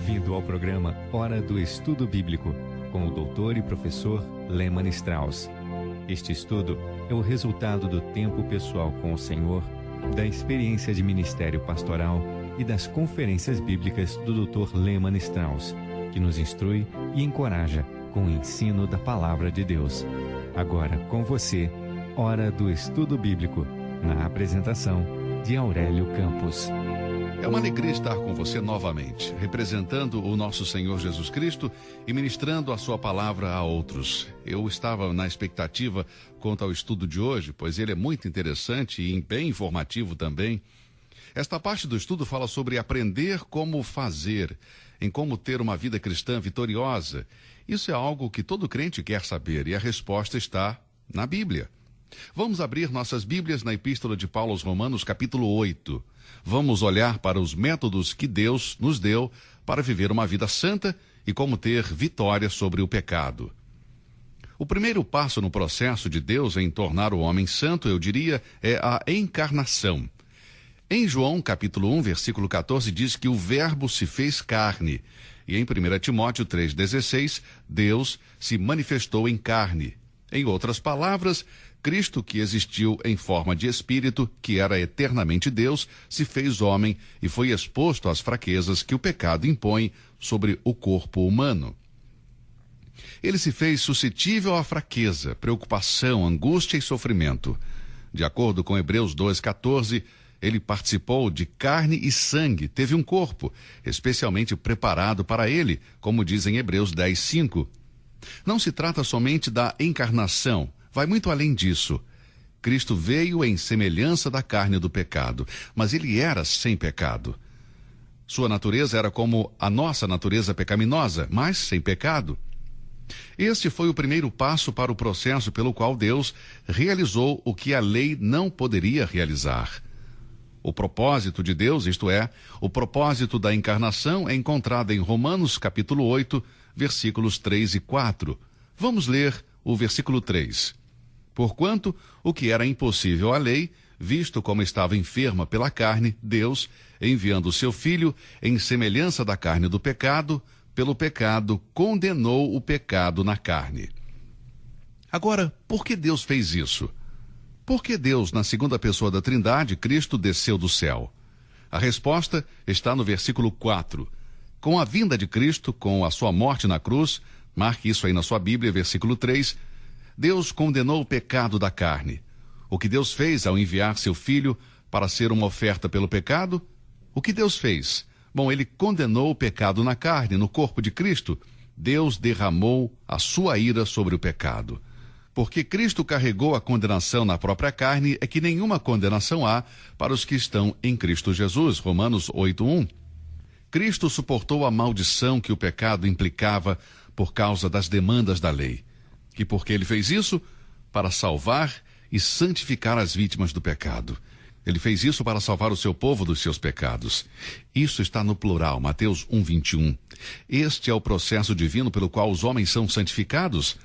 Bem-vindo ao programa Hora do Estudo Bíblico, com o doutor e professor Lehmann Strauss. Este estudo é o resultado do tempo pessoal com o Senhor, da experiência de ministério pastoral e das conferências bíblicas do Dr. Lehmann Strauss, que nos instrui e encoraja com o ensino da Palavra de Deus. Agora com você, Hora do Estudo Bíblico, na apresentação de Aurélio Campos. É uma alegria estar com você novamente, representando o nosso Senhor Jesus Cristo e ministrando a sua palavra a outros. Eu estava na expectativa quanto ao estudo de hoje, pois ele é muito interessante e bem informativo também. Esta parte do estudo fala sobre aprender como fazer, em como ter uma vida cristã vitoriosa. Isso é algo que todo crente quer saber e a resposta está na Bíblia. Vamos abrir nossas Bíblias na Epístola de Paulo aos Romanos, capítulo 8. Vamos olhar para os métodos que Deus nos deu para viver uma vida santa e como ter vitória sobre o pecado. O primeiro passo no processo de Deus em tornar o homem santo, eu diria, é a encarnação. Em João, capítulo 1, versículo 14, diz que o Verbo se fez carne. E em 1 Timóteo 3,16, Deus se manifestou em carne. Em outras palavras, Cristo, que existiu em forma de Espírito, que era eternamente Deus, se fez homem e foi exposto às fraquezas que o pecado impõe sobre o corpo humano. Ele se fez suscetível à fraqueza, preocupação, angústia e sofrimento. De acordo com Hebreus 2,14, ele participou de carne e sangue, teve um corpo, especialmente preparado para ele, como diz em Hebreus 10,5. Não se trata somente da encarnação, vai muito além disso. Cristo veio em semelhança da carne do pecado, mas ele era sem pecado. Sua natureza era como a nossa natureza pecaminosa, mas sem pecado. Este foi o primeiro passo para o processo pelo qual Deus realizou o que a lei não poderia realizar. O propósito de Deus, isto é, o propósito da encarnação, é encontrado em Romanos capítulo 8, versículos 3 e 4. Vamos ler o versículo 3. Porquanto o que era impossível à lei, visto como estava enferma pela carne, Deus, enviando o seu Filho em semelhança da carne do pecado, pelo pecado condenou o pecado na carne. Agora, por que Deus fez isso? Por que Deus, na segunda pessoa da Trindade, Cristo, desceu do céu? A resposta está no versículo 4. Com a vinda de Cristo, com a sua morte na cruz, marque isso aí na sua Bíblia, versículo 3, Deus condenou o pecado da carne. O que Deus fez ao enviar seu Filho para ser uma oferta pelo pecado? O que Deus fez? Bom, ele condenou o pecado na carne, no corpo de Cristo. Deus derramou a sua ira sobre o pecado. Porque Cristo carregou a condenação na própria carne, é que nenhuma condenação há para os que estão em Cristo Jesus. Romanos 8:1. Cristo suportou a maldição que o pecado implicava por causa das demandas da lei. E por que ele fez isso? Para salvar e santificar as vítimas do pecado. Ele fez isso para salvar o seu povo dos seus pecados. Isso está no plural, Mateus 1:21. Este é o processo divino pelo qual os homens são santificados.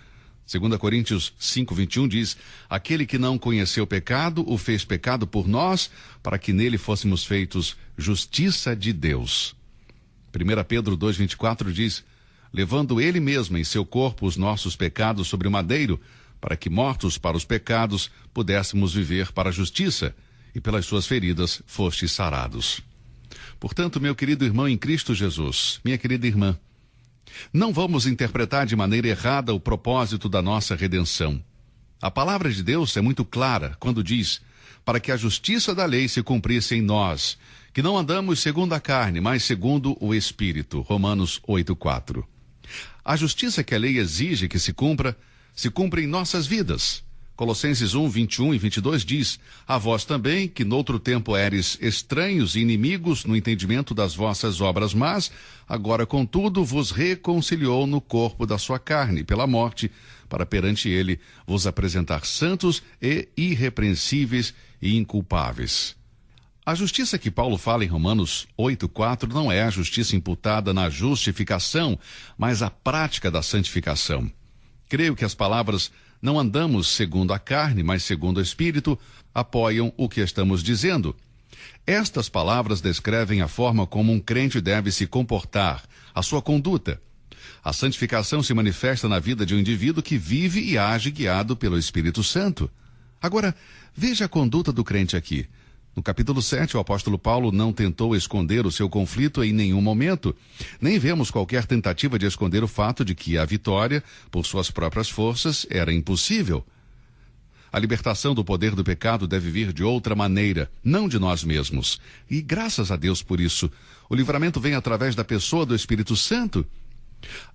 2 Coríntios 5:21 diz, aquele que não conheceu o pecado, o fez pecado por nós, para que nele fôssemos feitos justiça de Deus. 1 Pedro 2:24 diz, levando ele mesmo em seu corpo os nossos pecados sobre o madeiro, para que mortos para os pecados pudéssemos viver para a justiça, e pelas suas feridas fostes sarados. Portanto, meu querido irmão em Cristo Jesus, minha querida irmã, não vamos interpretar de maneira errada o propósito da nossa redenção. A palavra de Deus é muito clara quando diz, para que a justiça da lei se cumprisse em nós, que não andamos segundo a carne, mas segundo o Espírito. Romanos 8:4. A justiça que a lei exige que se cumpra em nossas vidas. Colossenses 1:21 e 22 diz, a vós também, que noutro tempo eres estranhos e inimigos no entendimento das vossas obras más, agora contudo vos reconciliou no corpo da sua carne, pela morte, para perante ele vos apresentar santos e irrepreensíveis e inculpáveis. A justiça que Paulo fala em Romanos 8:4 não é a justiça imputada na justificação, mas a prática da santificação. Creio que as palavras não andamos segundo a carne, mas segundo o Espírito, apoiam o que estamos dizendo. Estas palavras descrevem a forma como um crente deve se comportar, a sua conduta. A santificação se manifesta na vida de um indivíduo que vive e age guiado pelo Espírito Santo. Agora, veja a conduta do crente aqui. No capítulo 7, o apóstolo Paulo não tentou esconder o seu conflito em nenhum momento. Nem vemos qualquer tentativa de esconder o fato de que a vitória, por suas próprias forças, era impossível. A libertação do poder do pecado deve vir de outra maneira, não de nós mesmos. E graças a Deus por isso, o livramento vem através da pessoa do Espírito Santo.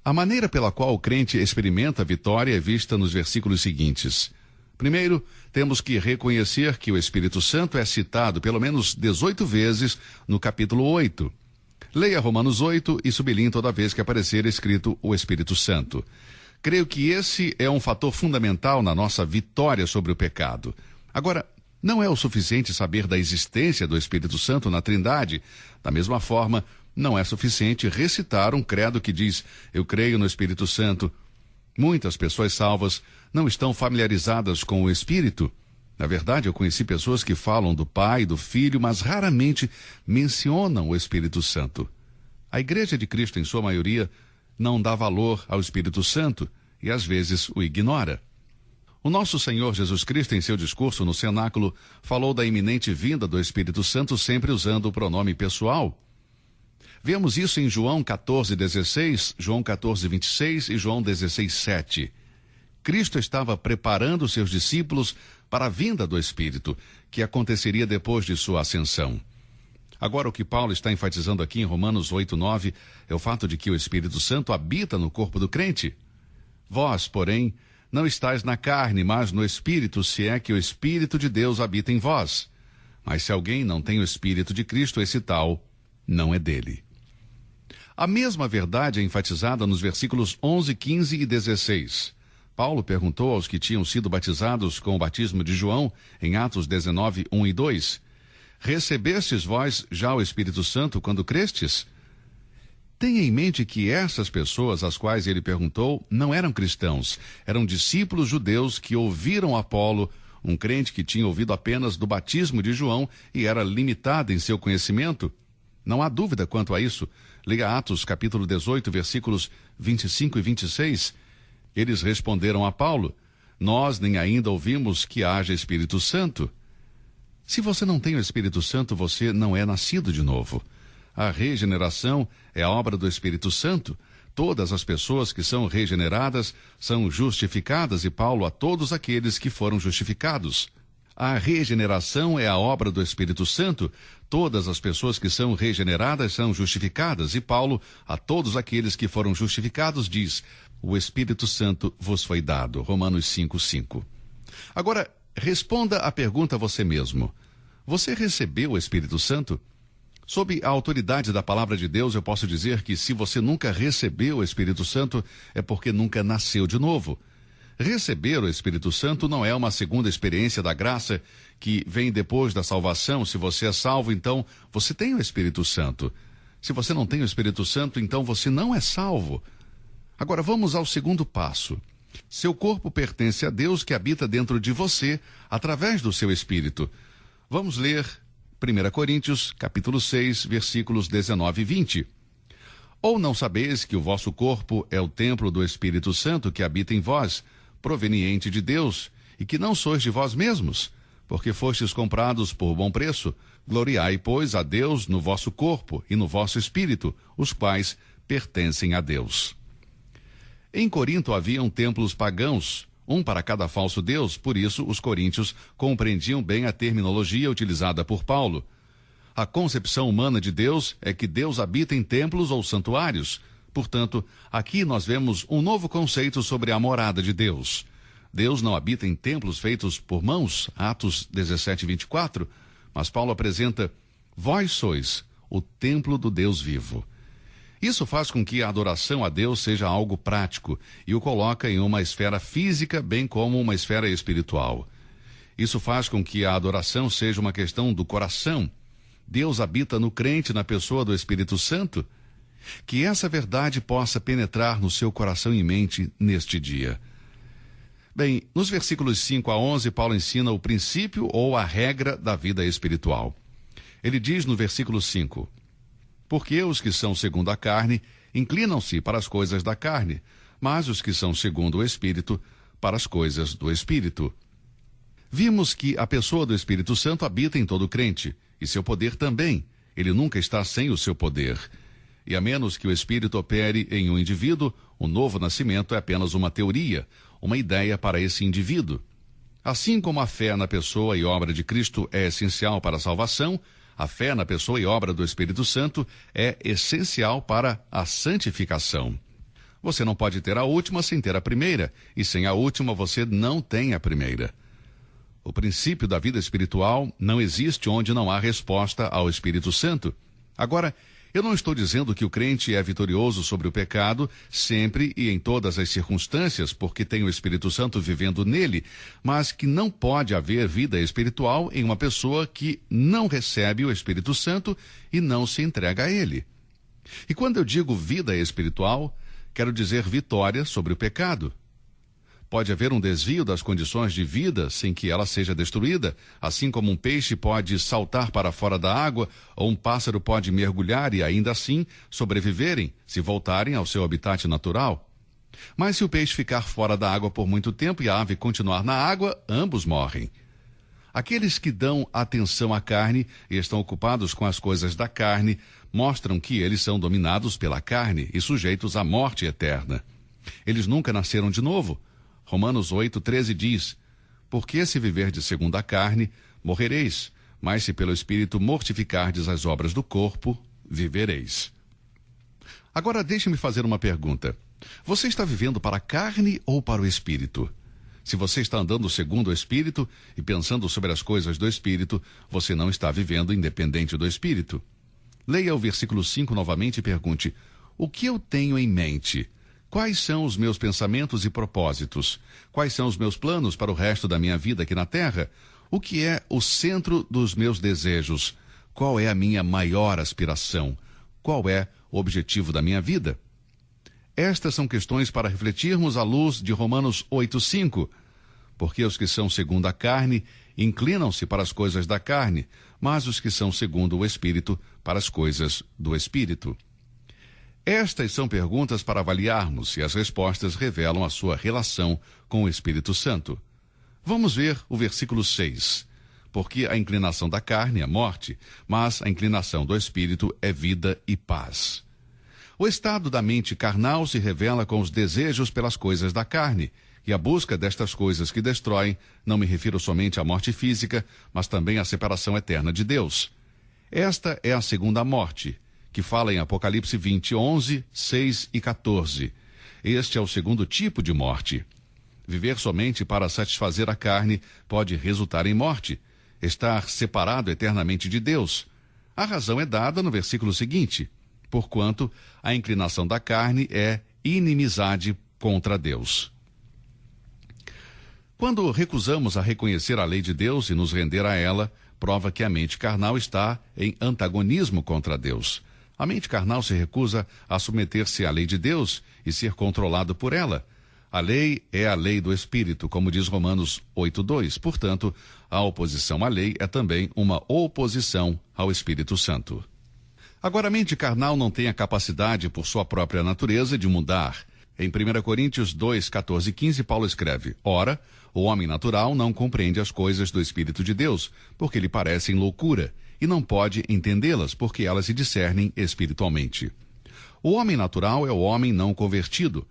A maneira pela qual o crente experimenta a vitória é vista nos versículos seguintes. Primeiro, temos que reconhecer que o Espírito Santo é citado pelo menos 18 vezes no capítulo 8. Leia Romanos 8 e sublinhe toda vez que aparecer escrito o Espírito Santo. Creio que esse é um fator fundamental na nossa vitória sobre o pecado. Agora, não é o suficiente saber da existência do Espírito Santo na Trindade. Da mesma forma, não é suficiente recitar um credo que diz, eu creio no Espírito Santo. Muitas pessoas salvas não estão familiarizadas com o Espírito. Na verdade, eu conheci pessoas que falam do Pai, do Filho, mas raramente mencionam o Espírito Santo. A Igreja de Cristo, em sua maioria, não dá valor ao Espírito Santo e às vezes o ignora. O nosso Senhor Jesus Cristo, em seu discurso no cenáculo, falou da iminente vinda do Espírito Santo sempre usando o pronome pessoal. Vemos isso em João 14:16, João 14:26 e João 16:7. Cristo estava preparando seus discípulos para a vinda do Espírito, que aconteceria depois de sua ascensão. Agora, o que Paulo está enfatizando aqui em Romanos 8:9 é o fato de que o Espírito Santo habita no corpo do crente. Vós, porém, não estáis na carne, mas no Espírito, se é que o Espírito de Deus habita em vós. Mas se alguém não tem o Espírito de Cristo, esse tal não é dele. A mesma verdade é enfatizada nos versículos 11, 15 e 16. Paulo perguntou aos que tinham sido batizados com o batismo de João, em Atos 19, 1 e 2, recebestes vós já o Espírito Santo quando crestes? Tenha em mente que essas pessoas às quais ele perguntou não eram cristãos, eram discípulos judeus que ouviram Apolo, um crente que tinha ouvido apenas do batismo de João e era limitado em seu conhecimento. Não há dúvida quanto a isso. Leia Atos capítulo 18, versículos 25 e 26. Eles responderam a Paulo, nós nem ainda ouvimos que haja Espírito Santo. Se você não tem o Espírito Santo, você não é nascido de novo. A regeneração é a obra do Espírito Santo. Todas as pessoas que são regeneradas são justificadas e Paulo a todos aqueles que foram justificados. A regeneração é a obra do Espírito Santo. Todas as pessoas que são regeneradas são justificadas e Paulo a todos aqueles que foram justificados diz, o Espírito Santo vos foi dado. Romanos 5:5. Agora, responda a pergunta a você mesmo. Você recebeu o Espírito Santo? Sob a autoridade da palavra de Deus, eu posso dizer que se você nunca recebeu o Espírito Santo, é porque nunca nasceu de novo. Receber o Espírito Santo não é uma segunda experiência da graça que vem depois da salvação. Se você é salvo, então você tem o Espírito Santo. Se você não tem o Espírito Santo, então você não é salvo. Agora vamos ao segundo passo. Seu corpo pertence a Deus que habita dentro de você através do seu Espírito. Vamos ler 1 Coríntios, capítulo 6, versículos 19 e 20. Ou não sabeis que o vosso corpo é o templo do Espírito Santo que habita em vós, proveniente de Deus, e que não sois de vós mesmos, porque fostes comprados por bom preço? Gloriai, pois, a Deus no vosso corpo e no vosso espírito, os quais pertencem a Deus. Em Corinto haviam templos pagãos, um para cada falso deus, por isso os coríntios compreendiam bem a terminologia utilizada por Paulo. A concepção humana de Deus é que Deus habita em templos ou santuários. Portanto, aqui nós vemos um novo conceito sobre a morada de Deus. Deus não habita em templos feitos por mãos, Atos 17, 24, mas Paulo apresenta, vós sois o templo do Deus vivo. Isso faz com que a adoração a Deus seja algo prático e o coloca em uma esfera física, bem como uma esfera espiritual. Isso faz com que a adoração seja uma questão do coração. Deus habita no crente na pessoa do Espírito Santo. Que essa verdade possa penetrar no seu coração e mente neste dia. Bem, nos versículos 5 a 11, Paulo ensina o princípio ou a regra da vida espiritual. Ele diz no versículo 5: porque os que são segundo a carne inclinam-se para as coisas da carne, mas os que são segundo o Espírito, para as coisas do Espírito. Vimos que a pessoa do Espírito Santo habita em todo crente, e seu poder também. Ele nunca está sem o seu poder. E a menos que o Espírito opere em um indivíduo, o novo nascimento é apenas uma teoria, uma ideia para esse indivíduo. Assim como a fé na pessoa e obra de Cristo é essencial para a salvação, a fé na pessoa e obra do Espírito Santo é essencial para a santificação. Você não pode ter a última sem ter a primeira, e sem a última você não tem a primeira. O princípio da vida espiritual não existe onde não há resposta ao Espírito Santo. Agora, eu não estou dizendo que o crente é vitorioso sobre o pecado sempre e em todas as circunstâncias, porque tem o Espírito Santo vivendo nele, mas que não pode haver vida espiritual em uma pessoa que não recebe o Espírito Santo e não se entrega a ele. E quando eu digo vida espiritual, quero dizer vitória sobre o pecado. Pode haver um desvio das condições de vida sem que ela seja destruída, assim como um peixe pode saltar para fora da água, ou um pássaro pode mergulhar e ainda assim sobreviverem, se voltarem ao seu habitat natural. Mas se o peixe ficar fora da água por muito tempo e a ave continuar na água, ambos morrem. Aqueles que dão atenção à carne e estão ocupados com as coisas da carne, mostram que eles são dominados pela carne e sujeitos à morte eterna. Eles nunca nasceram de novo. Romanos 8:13 diz: porque se viverdes segundo a carne, morrereis, mas se pelo Espírito mortificardes as obras do corpo, vivereis. Agora deixe-me fazer uma pergunta. Você está vivendo para a carne ou para o Espírito? Se você está andando segundo o Espírito e pensando sobre as coisas do Espírito, você não está vivendo independente do Espírito. Leia o versículo 5 novamente e pergunte: o que eu tenho em mente? Quais são os meus pensamentos e propósitos? Quais são os meus planos para o resto da minha vida aqui na Terra? O que é o centro dos meus desejos? Qual é a minha maior aspiração? Qual é o objetivo da minha vida? Estas são questões para refletirmos à luz de Romanos 8:5. Porque os que são segundo a carne inclinam-se para as coisas da carne, mas os que são segundo o Espírito para as coisas do Espírito. Estas são perguntas para avaliarmos e as respostas revelam a sua relação com o Espírito Santo. Vamos ver o versículo 6. Porque a inclinação da carne é morte, mas a inclinação do Espírito é vida e paz. O estado da mente carnal se revela com os desejos pelas coisas da carne, e a busca destas coisas que destroem, não me refiro somente à morte física, mas também à separação eterna de Deus. Esta é a segunda morte, que fala em Apocalipse 20:11, 6 e 14. Este é o segundo tipo de morte. Viver somente para satisfazer a carne pode resultar em morte, estar separado eternamente de Deus. A razão é dada no versículo seguinte: porquanto a inclinação da carne é inimizade contra Deus. Quando recusamos a reconhecer a lei de Deus e nos render a ela, prova que a mente carnal está em antagonismo contra Deus. A mente carnal se recusa a submeter-se à lei de Deus e ser controlado por ela. A lei é a lei do Espírito, como diz Romanos 8:2. Portanto, a oposição à lei é também uma oposição ao Espírito Santo. Agora, a mente carnal não tem a capacidade, por sua própria natureza, de mudar. Em 1 Coríntios 2:14 e 15, Paulo escreve: ora, o homem natural não compreende as coisas do Espírito de Deus, porque lhe parecem loucura, e não pode entendê-las, porque elas se discernem espiritualmente. O homem natural é o homem não convertido.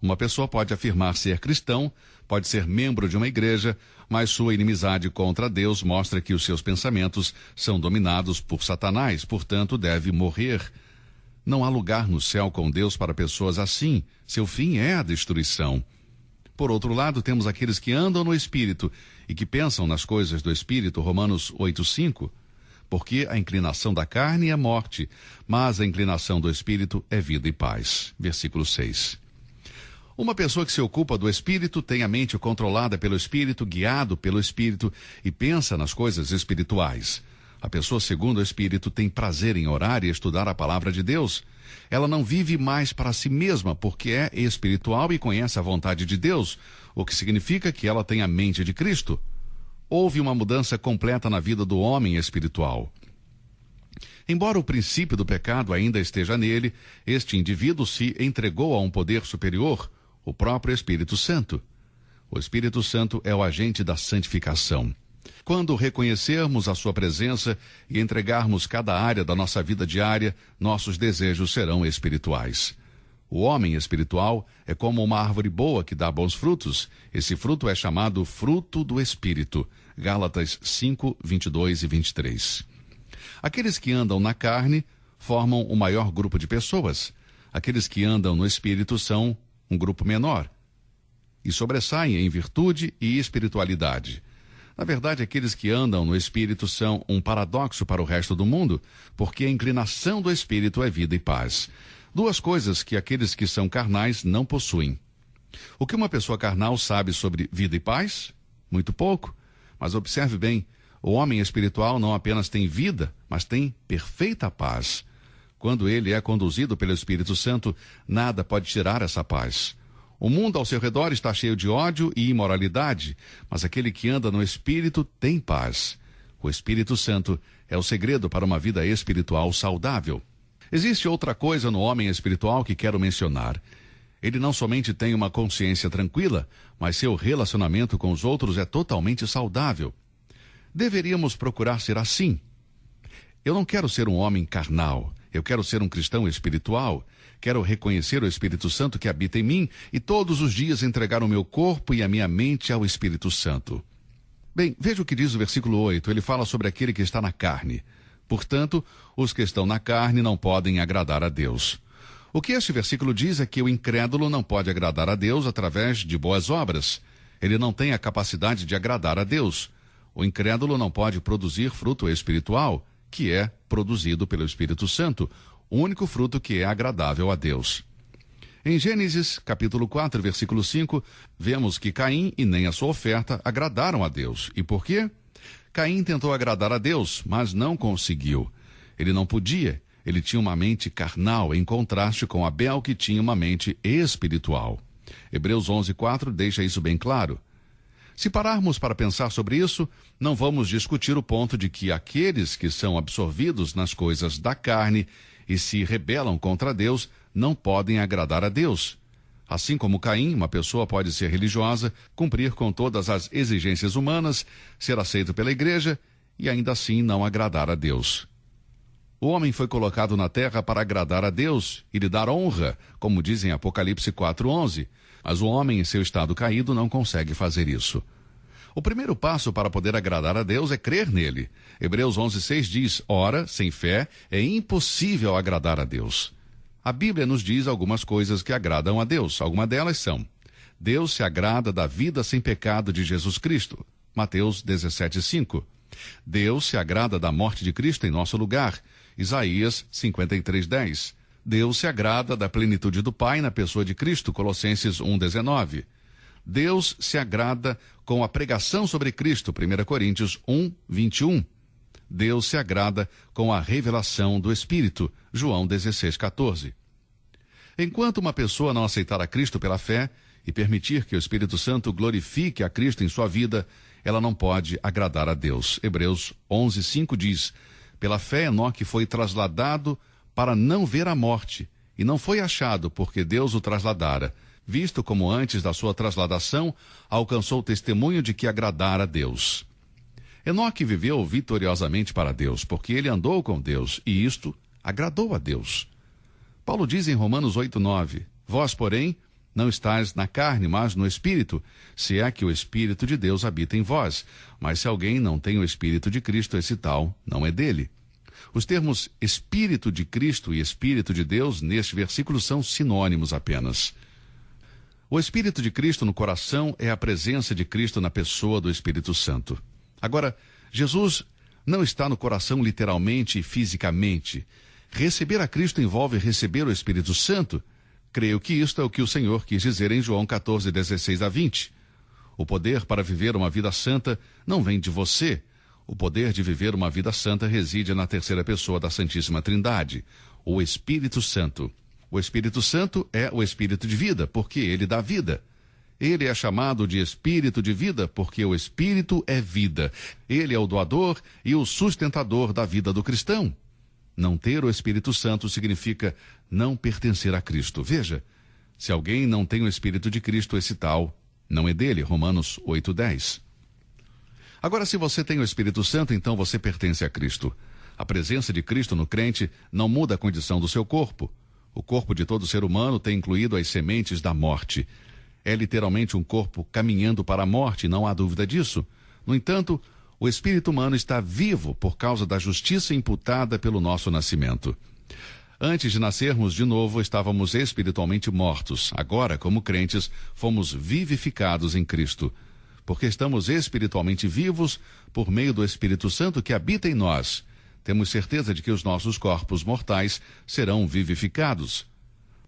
Uma pessoa pode afirmar ser cristão, pode ser membro de uma igreja, mas sua inimizade contra Deus mostra que os seus pensamentos são dominados por Satanás, portanto deve morrer. Não há lugar no céu com Deus para pessoas assim. Seu fim é a destruição. Por outro lado, temos aqueles que andam no Espírito e que pensam nas coisas do Espírito, Romanos 8:5. Porque a inclinação da carne é morte, mas a inclinação do Espírito é vida e paz. Versículo 6. Uma pessoa que se ocupa do Espírito tem a mente controlada pelo Espírito, guiado pelo Espírito e pensa nas coisas espirituais. A pessoa segundo o Espírito tem prazer em orar e estudar a palavra de Deus. Ela não vive mais para si mesma porque é espiritual e conhece a vontade de Deus, o que significa que ela tem a mente de Cristo. Houve uma mudança completa na vida do homem espiritual. Embora o princípio do pecado ainda esteja nele, este indivíduo se entregou a um poder superior, o próprio Espírito Santo. O Espírito Santo é o agente da santificação. Quando reconhecermos a sua presença e entregarmos cada área da nossa vida diária, nossos desejos serão espirituais. O homem espiritual é como uma árvore boa que dá bons frutos. Esse fruto é chamado fruto do Espírito. Gálatas 5, 22 e 23. Aqueles que andam na carne formam o maior grupo de pessoas. Aqueles que andam no Espírito são um grupo menor e sobressaem em virtude e espiritualidade. Na verdade, aqueles que andam no Espírito são um paradoxo para o resto do mundo, porque a inclinação do Espírito é vida e paz. Duas coisas que aqueles que são carnais não possuem. O que uma pessoa carnal sabe sobre vida e paz? Muito pouco. Mas observe bem, o homem espiritual não apenas tem vida, mas tem perfeita paz. Quando ele é conduzido pelo Espírito Santo, nada pode tirar essa paz. O mundo ao seu redor está cheio de ódio e imoralidade, mas aquele que anda no Espírito tem paz. O Espírito Santo é o segredo para uma vida espiritual saudável. Existe outra coisa no homem espiritual que quero mencionar. Ele não somente tem uma consciência tranquila, mas seu relacionamento com os outros é totalmente saudável. Deveríamos procurar ser assim. Eu não quero ser um homem carnal. Eu quero ser um cristão espiritual. Quero reconhecer o Espírito Santo que habita em mim e todos os dias entregar o meu corpo e a minha mente ao Espírito Santo. Bem, veja o que diz o versículo 8. Ele fala sobre aquele que está na carne. Portanto, os que estão na carne não podem agradar a Deus. O que este versículo diz é que o incrédulo não pode agradar a Deus através de boas obras. Ele não tem a capacidade de agradar a Deus. O incrédulo não pode produzir fruto espiritual, que é produzido pelo Espírito Santo, o único fruto que é agradável a Deus. Em Gênesis, capítulo 4, versículo 5, vemos que Caim e nem a sua oferta agradaram a Deus. E por quê? Caim tentou agradar a Deus, mas não conseguiu. Ele não podia. Ele tinha uma mente carnal, em contraste com Abel, que tinha uma mente espiritual. Hebreus 11:4 deixa isso bem claro. Se pararmos para pensar sobre isso, não vamos discutir o ponto de que aqueles que são absorvidos nas coisas da carne e se rebelam contra Deus não podem agradar a Deus. Assim como Caim, uma pessoa pode ser religiosa, cumprir com todas as exigências humanas, ser aceito pela igreja e ainda assim não agradar a Deus. O homem foi colocado na terra para agradar a Deus e lhe dar honra, como diz em Apocalipse 4:11. Mas o homem, em seu estado caído, não consegue fazer isso. O primeiro passo para poder agradar a Deus é crer nele. Hebreus 11:6 diz: ora, sem fé é impossível agradar a Deus. A Bíblia nos diz algumas coisas que agradam a Deus. Algumas delas são: Deus se agrada da vida sem pecado de Jesus Cristo. Mateus 17:5. Deus se agrada da morte de Cristo em nosso lugar. Isaías 53:10. Deus se agrada da plenitude do Pai na pessoa de Cristo. Colossenses 1:19. Deus se agrada com a pregação sobre Cristo. 1 Coríntios 1:21. Deus se agrada com a revelação do Espírito. João 16:14. Enquanto uma pessoa não aceitar a Cristo pela fé e permitir que o Espírito Santo glorifique a Cristo em sua vida, ela não pode agradar a Deus. Hebreus 11:5 diz: pela fé Enoque foi trasladado para não ver a morte, e não foi achado porque Deus o trasladara, visto como antes da sua trasladação alcançou o testemunho de que agradara a Deus. Enoque viveu vitoriosamente para Deus, porque ele andou com Deus, e isto agradou a Deus. Paulo diz em Romanos 8:9, vós, porém, não estáis na carne, mas no Espírito, se é que o Espírito de Deus habita em vós. Mas se alguém não tem o Espírito de Cristo, esse tal não é dele. Os termos Espírito de Cristo e Espírito de Deus, neste versículo, são sinônimos apenas. O Espírito de Cristo no coração é a presença de Cristo na pessoa do Espírito Santo. Agora, Jesus não está no coração literalmente e fisicamente. Receber a Cristo envolve receber o Espírito Santo. Creio que isto é o que o Senhor quis dizer em João 14:16-20. O poder para viver uma vida santa não vem de você. O poder de viver uma vida santa reside na terceira pessoa da Santíssima Trindade, o Espírito Santo. O Espírito Santo é o Espírito de vida, porque ele dá vida. Ele é chamado de Espírito de vida, porque o Espírito é vida. Ele é o doador e o sustentador da vida do cristão. Não ter o Espírito Santo significa não pertencer a Cristo. Veja, se alguém não tem o Espírito de Cristo, esse tal não é dele. Romanos 8:10. Agora, se você tem o Espírito Santo, então você pertence a Cristo. A presença de Cristo no crente não muda a condição do seu corpo. O corpo de todo ser humano tem incluído as sementes da morte. É literalmente um corpo caminhando para a morte, não há dúvida disso. No entanto, o espírito humano está vivo por causa da justiça imputada pelo nosso nascimento. Antes de nascermos de novo, estávamos espiritualmente mortos. Agora, como crentes, fomos vivificados em Cristo. Porque estamos espiritualmente vivos por meio do Espírito Santo que habita em nós. Temos certeza de que os nossos corpos mortais serão vivificados.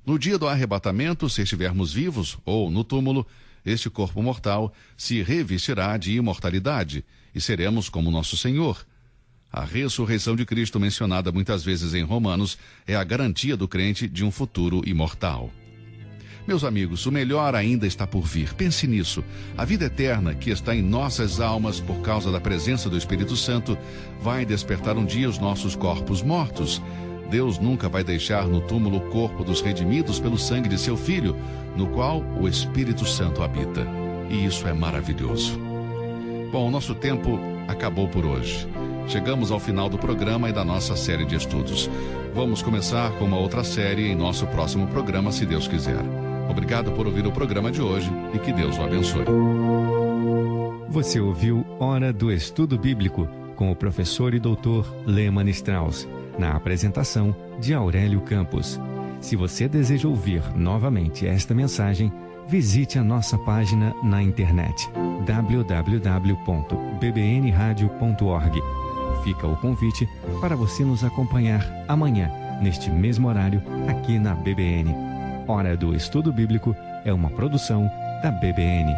No dia do arrebatamento, se estivermos vivos ou no túmulo, este corpo mortal se revestirá de imortalidade e seremos como nosso Senhor. A ressurreição de Cristo, mencionada muitas vezes em Romanos, é a garantia do crente de um futuro imortal. Meus amigos, o melhor ainda está por vir. Pense nisso. A vida eterna que está em nossas almas por causa da presença do Espírito Santo vai despertar um dia os nossos corpos mortos. Deus nunca vai deixar no túmulo o corpo dos redimidos pelo sangue de seu Filho, no qual o Espírito Santo habita. E isso é maravilhoso. Bom, o nosso tempo acabou por hoje. Chegamos ao final do programa e da nossa série de estudos. Vamos começar com uma outra série em nosso próximo programa, se Deus quiser. Obrigado por ouvir o programa de hoje e que Deus o abençoe. Você ouviu Hora do Estudo Bíblico com o professor e doutor Lehmann Strauss, na apresentação de Aurélio Campos. Se você deseja ouvir novamente esta mensagem, visite a nossa página na internet www.bbnradio.org. Fica o convite para você nos acompanhar amanhã, neste mesmo horário, aqui na BBN. Hora do Estudo Bíblico é uma produção da BBN.